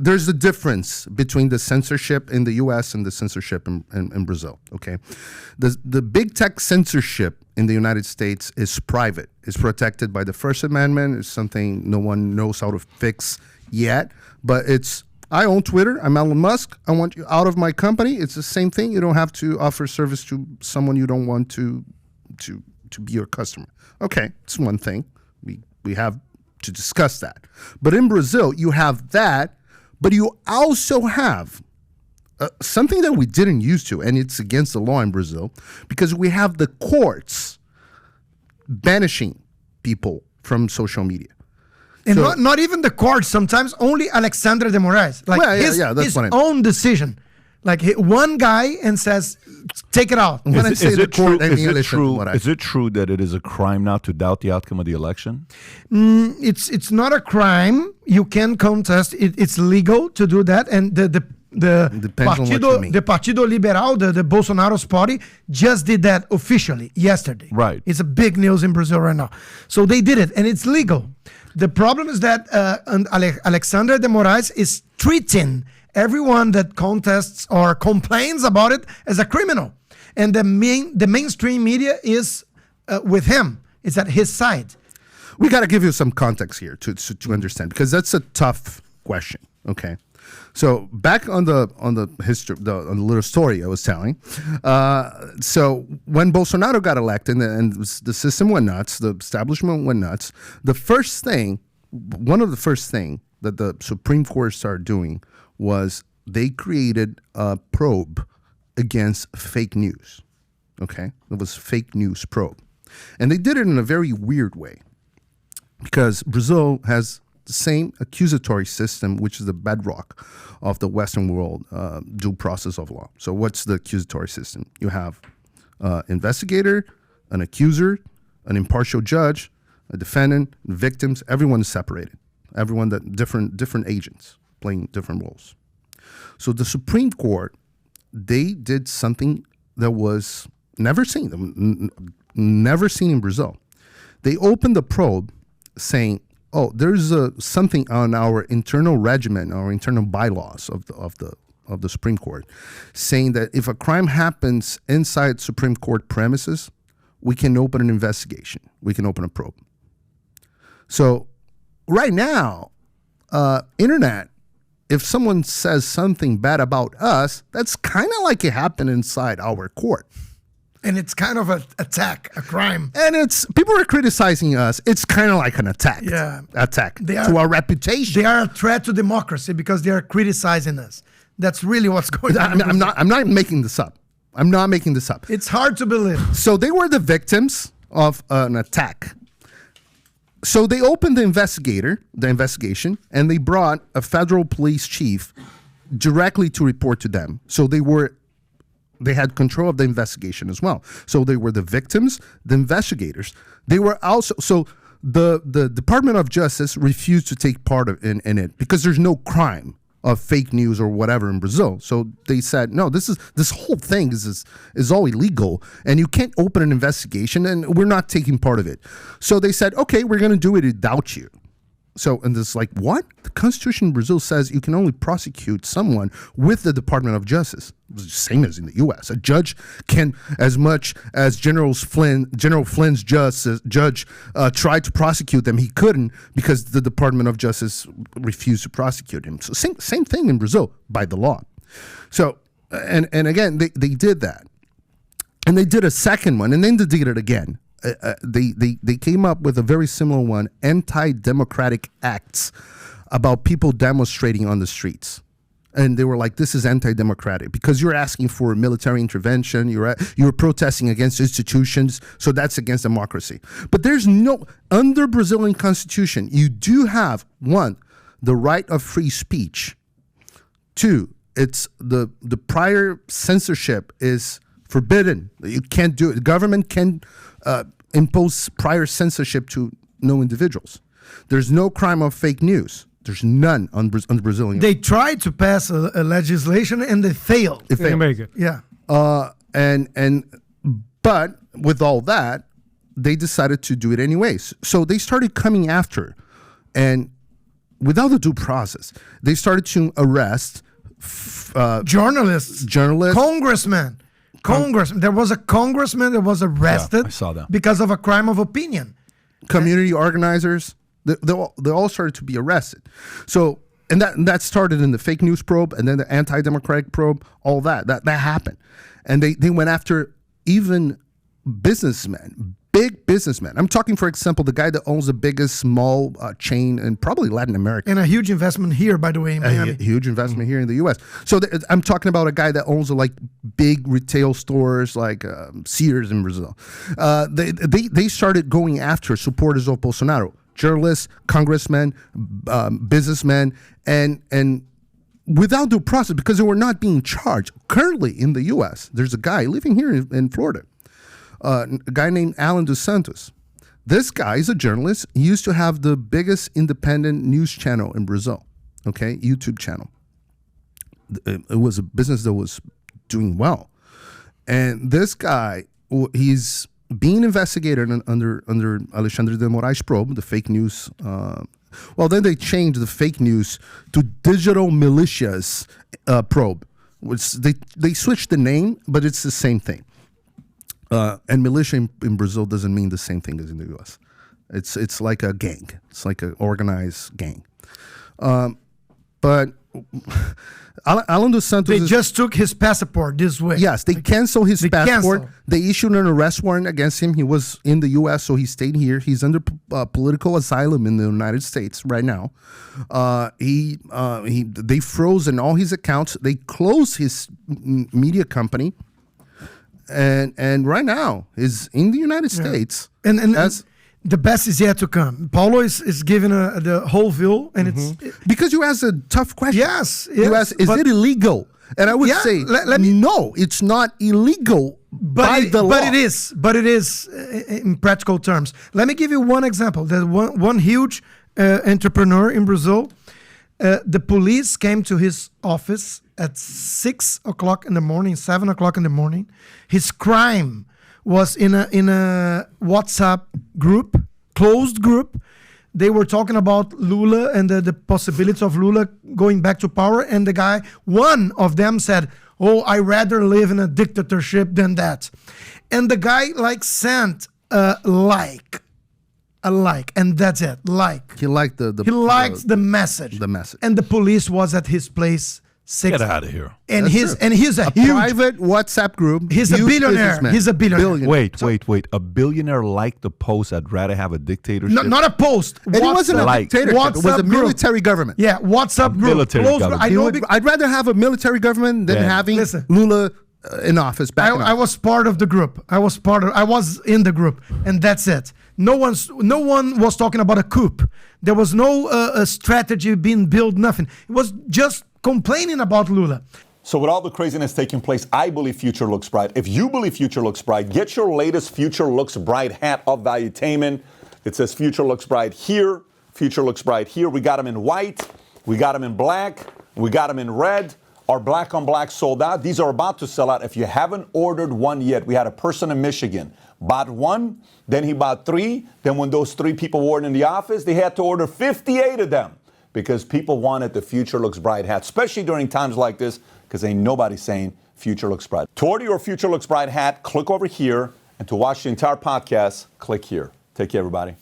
there's a difference between the censorship in the U.S. and the censorship in Brazil. Okay, the big tech censorship in the United States is private. It's protected by the First Amendment. It's something no one knows how to fix yet. But I own Twitter. I'm Elon Musk. I want you out of my company. It's the same thing. You don't have to offer service to someone you don't want to be your customer. Okay, it's one thing. We have to discuss that. But in Brazil, you have that, but you also have something that we didn't used to, and it's against the law in Brazil, because we have the courts banishing people from social media. And not even the courts, sometimes only Alexandre de Moraes. Like his own decision. Like one guy and says, take it out. Is it true that it is a crime now to doubt the outcome of the election? It's not a crime. You can contest. It's legal to do that. And the Partido Liberal, the Bolsonaro's party, just did that officially yesterday. Right. It's a big news in Brazil right now. So they did it, and it's legal. The problem is that Alexandre de Moraes is treating everyone that contests or complains about it as a criminal. And the mainstream media is with him. It's at his side. We got to give you some context here to understand, because that's a tough question. Okay. So back on the history, the little story I was telling. So when Bolsonaro got elected and the system went nuts, the establishment went nuts, one of the first thing that the Supreme Court started doing was they created a probe against fake news. Okay, it was fake news probe, and they did it in a very weird way, because Brazil has the same accusatory system, which is the bedrock of the Western world due process of law. So what's the accusatory system? You have investigator, an accuser, an impartial judge, a defendant, victims. Everyone is separated. Everyone that different agents playing different roles. So the Supreme Court, they did something that was never seen in Brazil. They opened the probe saying, oh, there's something on our internal regimen, our internal bylaws of the Supreme Court, saying that if a crime happens inside Supreme Court premises, we can open an investigation. We can open a probe. So right now, internet, if someone says something bad about us, that's kind of like it happened inside our court. And it's kind of an attack, a crime. And people are criticizing us. It's kind of like an attack. Yeah. Attack to our reputation. They are a threat to democracy because they are criticizing us. That's really what's going on. I'm not making this up. I'm not making this up. It's hard to believe. So they were the victims of an attack. So they opened the investigation, and they brought a federal police chief directly to report to them. So they had control of the investigation as well. So they were the victims, the investigators. They were also, so the Department of Justice refused to take part in it because there's no crime of fake news or whatever in Brazil. So they said, no, this whole thing is all illegal, and you can't open an investigation, and we're not taking part of it. So they said, okay, we're going to do it without you. So, and it's like, what? The Constitution in Brazil says you can only prosecute someone with the Department of Justice. Same as in the U.S. A judge can, as much as General Flynn's judge tried to prosecute them, he couldn't because the Department of Justice refused to prosecute him. So same thing in Brazil by the law. So, and again, they did that. And they did a second one, and then they did it again. They came up with a very similar one, anti-democratic acts about people demonstrating on the streets. And they were like, this is anti-democratic because you're asking for military intervention. You're protesting against institutions. So that's against democracy. But there's under Brazilian constitution, you do have, one, the right of free speech. Two, it's the prior censorship is forbidden. You can't do it. The government can impose prior censorship to no individuals. There's no crime of fake news. There's none on the Brazilian. They tried to pass a legislation and they failed. They failed. Make it. Yeah. But with all that, they decided to do it anyways. So they started coming after, and without a due process, they started to arrest journalists, congressmen. There was a congressman that was arrested I saw that. because of a crime of opinion. Community organizers, they all started to be arrested. So, and that started in the fake news probe, and then the anti-democratic probe. All that happened, and they went after even businessmen, big businessmen. I'm talking, for example, the guy that owns the biggest mall chain in probably Latin America. And a huge investment here, by the way, in Miami. A huge investment here in the U.S. So I'm talking about a guy that owns like big retail stores like Sears in Brazil. They started going after supporters of Bolsonaro, journalists, congressmen, businessmen, and without due process, because they were not being charged. Currently in the U.S., there's a guy living here in Florida, a guy named Alan dos Santos. This guy is a journalist. He used to have the biggest independent news channel in Brazil, okay, YouTube channel. It was a business that was doing well. And this guy, he's being investigated under Alexandre de Moraes probe, the fake news. Well, then they changed the fake news to digital militias probe, which they switched the name, but it's the same thing. And militia in Brazil doesn't mean the same thing as in the U.S. It's like a gang. It's like an organized gang. But Alan dos Santos... They just took his passport this way. Yes, they canceled his passport. They issued an arrest warrant against him. He was in the U.S., so he stayed here. He's under political asylum in the United States right now. They frozen all his accounts. They closed his media company. And right now is in the United States. And the best is yet to come. Paulo is giving the whole view, and it's because you asked a tough question. Yes, you asked, is it illegal? And I would say, no, it's not illegal by the law. But it is in practical terms. Let me give you one example. There's one huge entrepreneur in Brazil. The police came to his office at 6 o'clock in the morning, 7 o'clock in the morning. His crime was in a WhatsApp group, closed group. They were talking about Lula and the possibility of Lula going back to power. And one of them said, "Oh, I'd rather live in a dictatorship than that." And the guy sent a like, and that's it. He liked the message. The message. And the police was at his place. Get out of here. And he's a huge private WhatsApp group. He's a billionaire. He's a billionaire. Wait. A billionaire liked the post. I'd rather have a dictatorship. Not a post. And it wasn't a dictatorship. It was a military government. Yeah, WhatsApp group. Military government. I'd rather have a military government than having Lula in office. I was part of the group. I was in the group, and that's it. No one was talking about a coup. There was no strategy being built. Nothing. It was just complaining about Lula. So with all the craziness taking place, I believe future looks bright. If you believe future looks bright, get your latest Future Looks Bright hat of Valuetainment. It says Future Looks Bright here, Future Looks Bright here. We got them in white, we got them in black, we got them in red. Our black on black sold out. These are about to sell out. If you haven't ordered one yet, we had a person in Michigan, bought one, then he bought 3. Then when those 3 people weren't in the office, they had to order 58 of them because people wanted the Future Looks Bright hat, especially during times like this, because ain't nobody saying Future Looks Bright. To order your Future Looks Bright hat, click over here. And to watch the entire podcast, click here. Take care, everybody.